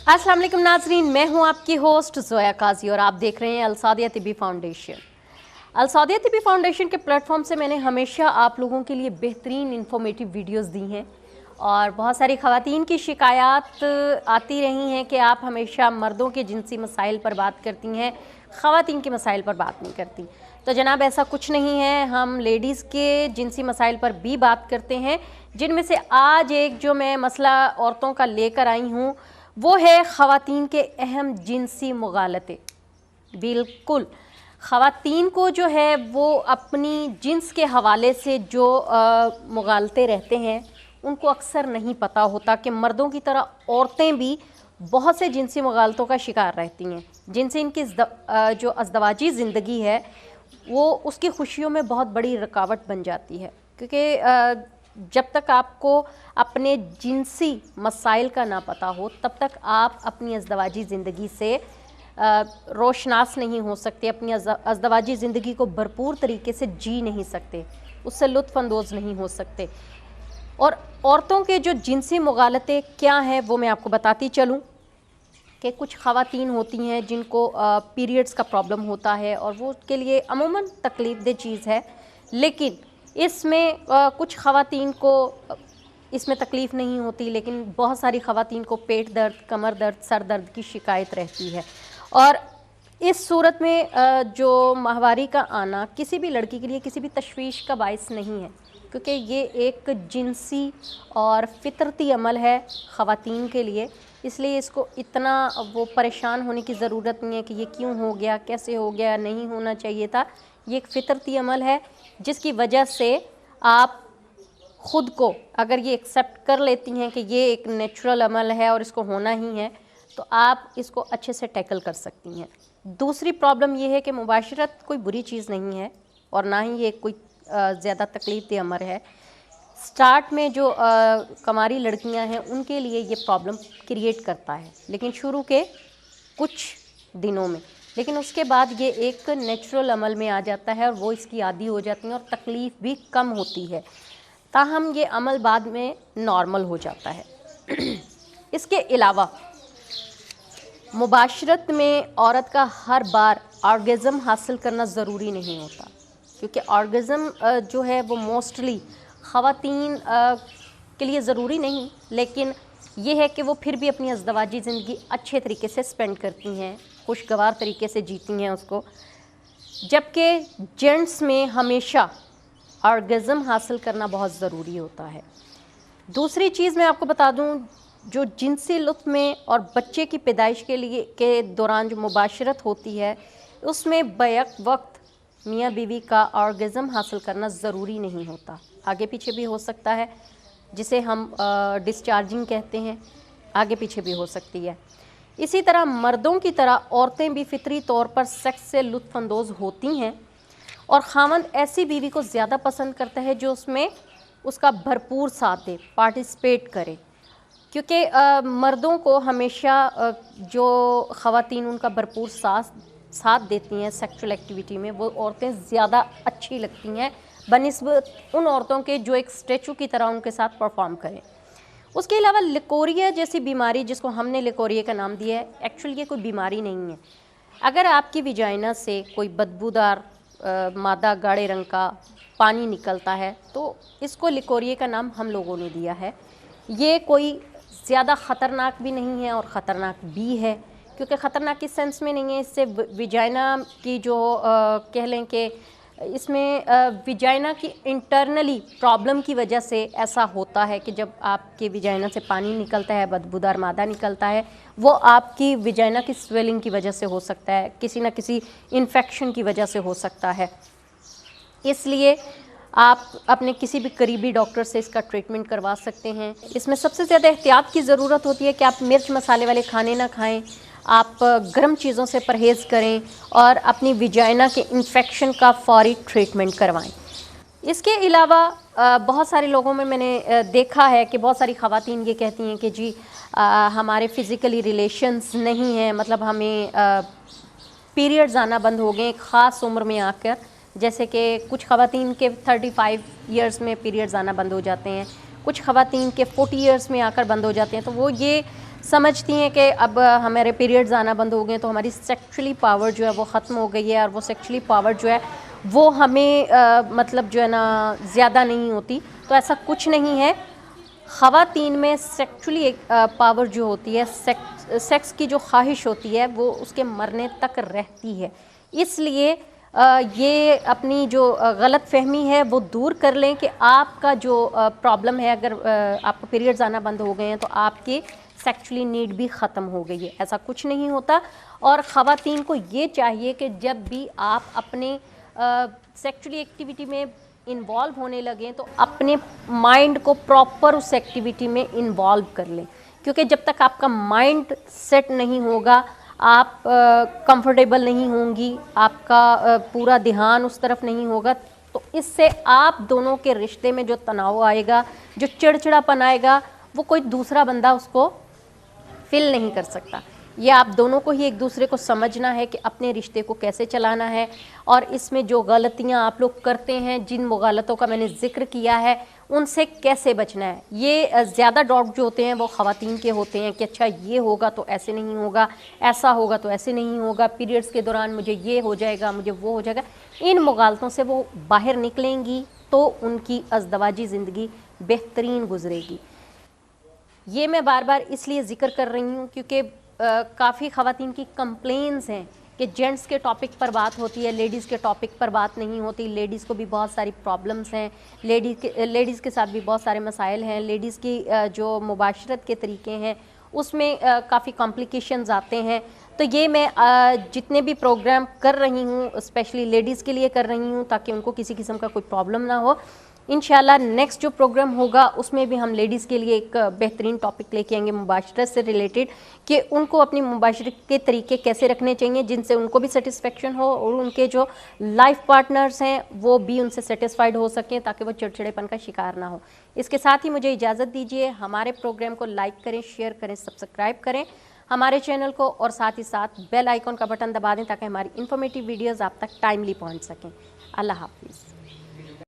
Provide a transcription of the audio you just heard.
अस्सलाम वालेकुम नाज़रीन, मैं हूं आपकी होस्ट ज़ोया काजी और आप देख रहे हैं अलसादिया तिब्बी फाउंडेशन। अलसादिया तिब्बी फाउंडेशन के प्लेटफॉर्म से मैंने हमेशा आप लोगों के लिए बेहतरीन इंफॉर्मेटिव वीडियोस दी हैं और बहुत सारी ख़वातीन की शिकायत आती रही हैं कि आप हमेशा मर्दों के जिनसी मसाइल पर बात करती हैं, ख़वातीन के मसाइल पर बात नहीं करती। तो जनाब ऐसा कुछ नहीं है, हम लेडीज़ के जिनसी मसाइल पर भी बात करते हैं, जिनमें से आज एक जो मैं मसला औरतों का लेकर आई हूँ वो है ख़वातीन के अहम जिनसी मुगालते। बिल्कुल, ख़वातीन को जो है वो अपनी जिन्स के हवाले से जो मुगालते रहते हैं उनको अक्सर नहीं पता होता कि मर्दों की तरह औरतें भी बहुत से जिनसी मुगालतों का शिकार रहती हैं, जिनसे इनकी जो अज़दवाजी ज़िंदगी है वो उसकी खुशियों में बहुत बड़ी रुकावट बन जाती है। क्योंकि जब तक आपको अपने जिनसी मसाइल का ना पता हो तब तक आप अपनी अज़दवाजी ज़िंदगी से रोशनास नहीं हो सकते, अपनी अज़दवाजी ज़िंदगी को भरपूर तरीके से जी नहीं सकते, उससे लुत्फ़अंदोज़ नहीं हो सकते। और औरतों के जो जिनसी मुगालते क्या हैं वो मैं आपको बताती चलूँ कि कुछ ख़वातीन होती हैं जिनको पीरियड्स का प्रॉब्लम होता है और वो उसके लिए अमूमन तकलीफ़ दह चीज़ है, लेकिन इसमें कुछ ख़वातीन को इसमें तकलीफ़ नहीं होती, लेकिन बहुत सारी ख़वातीन को पेट दर्द, कमर दर्द, सर दर्द की शिकायत रहती है। और इस सूरत में जो माहवारी का आना किसी भी लड़की के लिए किसी भी तशवीश का बाइस नहीं है, क्योंकि ये एक जिनसी और फितरती अमल है ख़वातीन के लिए, इसलिए इसको इतना वो परेशान होने की ज़रूरत नहीं है कि ये क्यों हो गया, कैसे हो गया, नहीं होना चाहिए था। ये एक फितरती अमल है जिसकी वजह से आप ख़ुद को अगर ये एक्सेप्ट कर लेती हैं कि ये एक नेचुरल अमल है और इसको होना ही है, तो आप इसको अच्छे से टैकल कर सकती हैं। दूसरी प्रॉब्लम ये है कि मुबाशरत कोई बुरी चीज़ नहीं है और ना ही ये कोई ज़्यादा तकलीफ़ अमर है। स्टार्ट में जो कमारी लड़कियां हैं उनके लिए ये प्रॉब्लम क्रिएट करता है, लेकिन शुरू के कुछ दिनों में, लेकिन उसके बाद ये एक नेचुरल अमल में आ जाता है और वो इसकी आदी हो जाती हैं और तकलीफ़ भी कम होती है, ताहम ये अमल बाद में नॉर्मल हो जाता है। इसके अलावा मुबाशरत में औरत का हर बार ऑर्गेज़म हासिल करना ज़रूरी नहीं होता, क्योंकि ऑर्गेज़म जो है वो मोस्टली ख़वातीन के लिए ज़रूरी नहीं, लेकिन ये है कि वो फिर भी अपनी अज़दवाजी ज़िंदगी अच्छे तरीके से स्पेंड करती हैं, खुशगवार तरीके से जीती हैं उसको, जबकि जेंट्स में हमेशा ऑर्गेज़म हासिल करना बहुत ज़रूरी होता है। दूसरी चीज़ मैं आपको बता दूं, जो जिनसी लुत्फ़ में और बच्चे की पैदाइश के दौरान जो मुबाशरत होती है उसमें बैक वक्त मियाँ बीवी का ऑर्गेज़म हासिल करना ज़रूरी नहीं होता, आगे पीछे भी हो सकता है, जिसे हम डिस्चार्जिंग कहते हैं, आगे पीछे भी हो सकती है। इसी तरह मर्दों की तरह औरतें भी फितरी तौर पर सेक्स से लुत्फ़अंदोज़ होती हैं और ख़ावंद ऐसी बीवी को ज़्यादा पसंद करता है जो उसमें उसका भरपूर साथ दे, पार्टिसिपेट करे, क्योंकि मर्दों को हमेशा जो ख़वातीन उनका भरपूर साथ देती हैं सेक्सुअल एक्टिविटी में, वो औरतें ज़्यादा अच्छी लगती हैं बनिस्बत उन औरतों के जो एक स्टैचू की तरह उनके साथ परफॉर्म करें। उसके अलावा लिकोरिया जैसी बीमारी, जिसको हमने लिकोरिया का नाम दिया है, एक्चुअली ये कोई बीमारी नहीं है। अगर आपकी विजाइना से कोई बदबूदार मादा गाढ़े रंग का पानी निकलता है तो इसको लिकोरिया का नाम हम लोगों ने दिया है। ये कोई ज़्यादा ख़तरनाक भी नहीं है और ख़तरनाक भी है, क्योंकि ख़तरनाक इस सेंस में नहीं है, इससे विजाइना की जो कह लें कि इसमें विजाइना की इंटरनली प्रॉब्लम की वजह से ऐसा होता है कि जब आपके विजाइना से पानी निकलता है, बदबूदार मादा निकलता है, वो आपकी विजाइना की स्वेलिंग की वजह से हो सकता है, किसी न किसी इन्फेक्शन की वजह से हो सकता है। इसलिए आप अपने किसी भी करीबी डॉक्टर से इसका ट्रीटमेंट करवा सकते हैं। इसमें सबसे ज़्यादा एहतियात की ज़रूरत होती है कि आप मिर्च मसाले वाले खाने ना खाएं, आप गर्म चीज़ों से परहेज़ करें और अपनी विजाइना के इन्फेक्शन का फौरी ट्रीटमेंट करवाएं। इसके अलावा बहुत सारे लोगों में मैंने देखा है कि बहुत सारी ख़वातीन ये कहती हैं कि जी हमारे फ़िज़िकली रिलेशंस नहीं हैं, मतलब हमें पीरियड्स आना बंद हो गए एक ख़ास उम्र में आकर, जैसे कि कुछ ख़वातीन के 35 इयर्स में पीरियड्स आना बंद हो जाते हैं, कुछ ख़वातीन के 40 इयर्स में आकर बंद हो जाते हैं। तो वो ये समझती हैं कि अब हमारे पीरियड्स आना बंद हो गए तो हमारी सेक्सुअली पावर जो है वो ख़त्म हो गई है और वो सेक्सुअली पावर जो है वो हमें मतलब जो है ना ज़्यादा नहीं होती। तो ऐसा कुछ नहीं है। ख़वातीन में सेक्सुअली पावर जो होती है, सेक्स की जो ख्वाहिश होती है वो उसके मरने तक रहती है। इसलिए ये अपनी जो गलत फहमी है वो दूर कर लें कि आपका जो प्रॉब्लम है, अगर आपको पीरियड्स आना बंद हो गए हैं तो आपकी सेक्सुअली नीड भी ख़त्म हो गई है। ऐसा कुछ नहीं होता। और ख़वातीन को ये चाहिए कि जब भी आप अपने सेक्सुअली एक्टिविटी में इन्वॉल्व होने लगें तो अपने माइंड को प्रॉपर उस एक्टिविटी में इन्वॉल्व कर लें, क्योंकि जब तक आपका माइंड सेट नहीं होगा आप कंफर्टेबल नहीं होंगी, आपका पूरा ध्यान उस तरफ नहीं होगा, तो इससे आप दोनों के रिश्ते में जो तनाव आएगा, जो चिड़चिड़ापन आएगा, वो कोई दूसरा बंदा उसको फिल नहीं कर सकता। ये आप दोनों को ही एक दूसरे को समझना है कि अपने रिश्ते को कैसे चलाना है। और इसमें जो गलतियां आप लोग करते हैं, जिन मुगालतों का मैंने ज़िक्र किया है, उनसे कैसे बचना है। ये ज़्यादा डाउट जो होते हैं वो ख़वातीन के होते हैं कि अच्छा ये होगा तो ऐसे नहीं होगा, ऐसा होगा तो ऐसे नहीं होगा, पीरियड्स के दौरान मुझे ये हो जाएगा, मुझे वो हो जाएगा। इन मुगालतों से वो बाहर निकलेंगी तो उनकी अज़दवाजी ज़िंदगी बेहतरीन गुजरेगी। ये मैं बार बार इसलिए ज़िक्र कर रही हूँ क्योंकि काफ़ी ख़वातीन की कंप्लेंट्स हैं कि जेंट्स के टॉपिक पर बात होती है, लेडीज़ के टॉपिक पर बात नहीं होती। लेडीज़ को भी बहुत सारी प्रॉब्लम्स हैं, लेडीज़ के साथ भी बहुत सारे मसाइल हैं। लेडीज़ की जो मुबाशरत के तरीके हैं उसमें काफ़ी कॉम्प्लिकेशंस आते हैं। तो ये मैं जितने भी प्रोग्राम कर रही हूँ स्पेशली लेडीज़ के लिए कर रही हूँ ताकि उनको किसी किस्म का कोई प्रॉब्लम ना हो। इंशाल्लाह नेक्स्ट जो प्रोग्राम होगा उसमें भी हम लेडीज़ के लिए एक बेहतरीन टॉपिक लेके आएंगे मुबाशरत से रिलेटेड, कि उनको अपनी मुबाशरत के तरीके कैसे रखने चाहिए जिनसे उनको भी सेटिस्फेक्शन हो और उनके जो लाइफ पार्टनर्स हैं वो भी उनसे सेटिस्फाइड हो सकें, ताकि वो चिड़चिड़ेपन का शिकार ना हो। इसके साथ ही मुझे इजाज़त दीजिए। हमारे प्रोग्राम को लाइक करें, शेयर करें, सब्सक्राइब करें हमारे चैनल को, और साथ ही साथ बेल आइकॉन का बटन दबा दें ताकि हमारी इन्फॉर्मेटिव वीडियोज़ आप तक टाइमली पहुँच सकें। अल्लाह हाफिज़।